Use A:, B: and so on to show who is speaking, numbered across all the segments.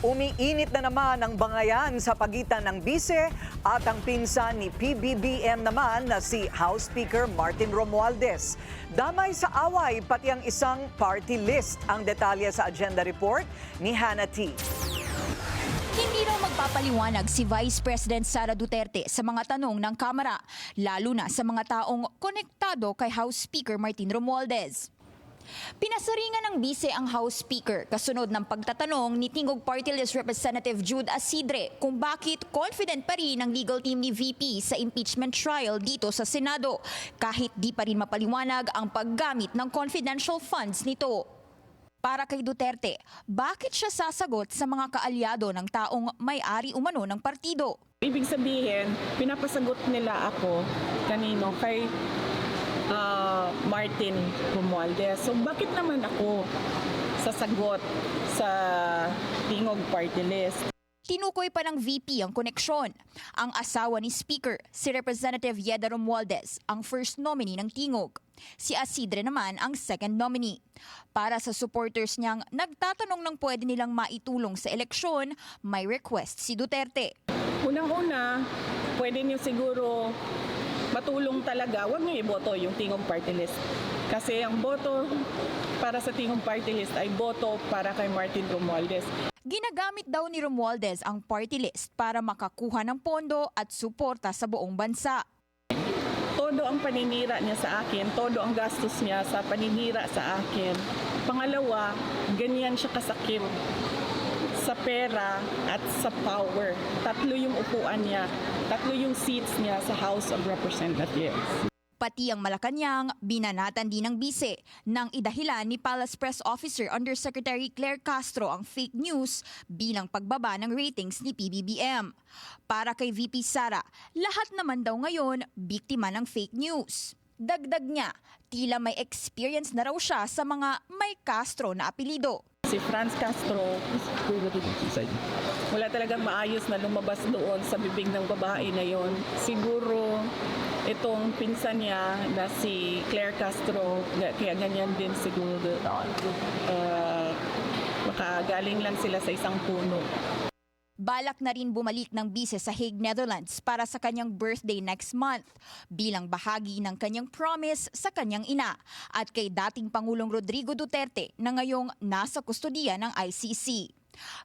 A: Umiinit na naman ang bangayan sa pagitan ng bise at ang pinsan ni PBBM naman na si House Speaker Martin Romualdez. Damay sa away pati ang isang party list. Ang detalye sa agenda report ni Hannah T.
B: Hindi raw magpapaliwanag si Vice President Sara Duterte sa mga tanong ng Kamara, lalo na sa mga taong konektado kay House Speaker Martin Romualdez. Pinasaringan ng bise ang House Speaker kasunod ng pagtatanong ni Tingog Party List Representative Jude Asidre kung bakit confident pa rin ang legal team ni VP sa impeachment trial dito sa Senado kahit di pa rin mapaliwanag ang paggamit ng confidential funds nito. Para kay Duterte, bakit siya sasagot sa mga kaalyado ng taong may-ari umano ng partido?
C: Ibig sabihin, pinapasagot nila ako kanino kay Martin Romualdez. So bakit naman ako sasagot sa Tingog Party List?
B: Tinukoy pa ng VP ang koneksyon. Ang asawa ni Speaker, si Representative Yeda Romualdez, ang first nominee ng Tingog. Si Asidre naman ang second nominee. Para sa supporters niyang nagtatanong ng pwede nilang maitulong sa eleksyon, may request si Duterte.
C: Unang-una, pwede niyo siguro matulong talaga, huwag niyo iboto yung Tingog Party List. Kasi ang boto para sa Tingog Party List ay boto para kay Martin Romualdez.
B: Ginagamit daw ni Romualdez ang party list para makakuha ng pondo at suporta sa buong bansa.
C: Todo ang paninira niya sa akin, todo ang gastos niya sa paninira sa akin. Pangalawa, ganyan siya kasakit sa pera at sa power. Tatlo yung upuan niya, tatlo yung seats niya sa House of Representatives.
B: Pati ang Malacanang, binanatan din ng bise nang idahilan ni Palace Press Officer Undersecretary Claire Castro ang fake news bilang pagbaba ng ratings ni PBBM. Para kay VP Sara, lahat naman daw ngayon biktima ng fake news. Dagdag niya, tila may experience na raw siya sa mga may Castro na apelido.
C: Si Franz Castro, wala talagang maayos na lumabas doon sa bibig ng babae na yon. Siguro itong pinsan niya na si Claire Castro, kaya ganyan din siguro. Makagaling lang sila sa isang puno.
B: Balak na rin bumalik ng bise sa Hague, Netherlands para sa kanyang birthday next month bilang bahagi ng kanyang promise sa kanyang ina at kay dating Pangulong Rodrigo Duterte na ngayong nasa kustodiya ng ICC.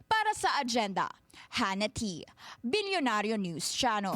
B: Para sa agenda, Hannah T, Bilyonaryo News Channel.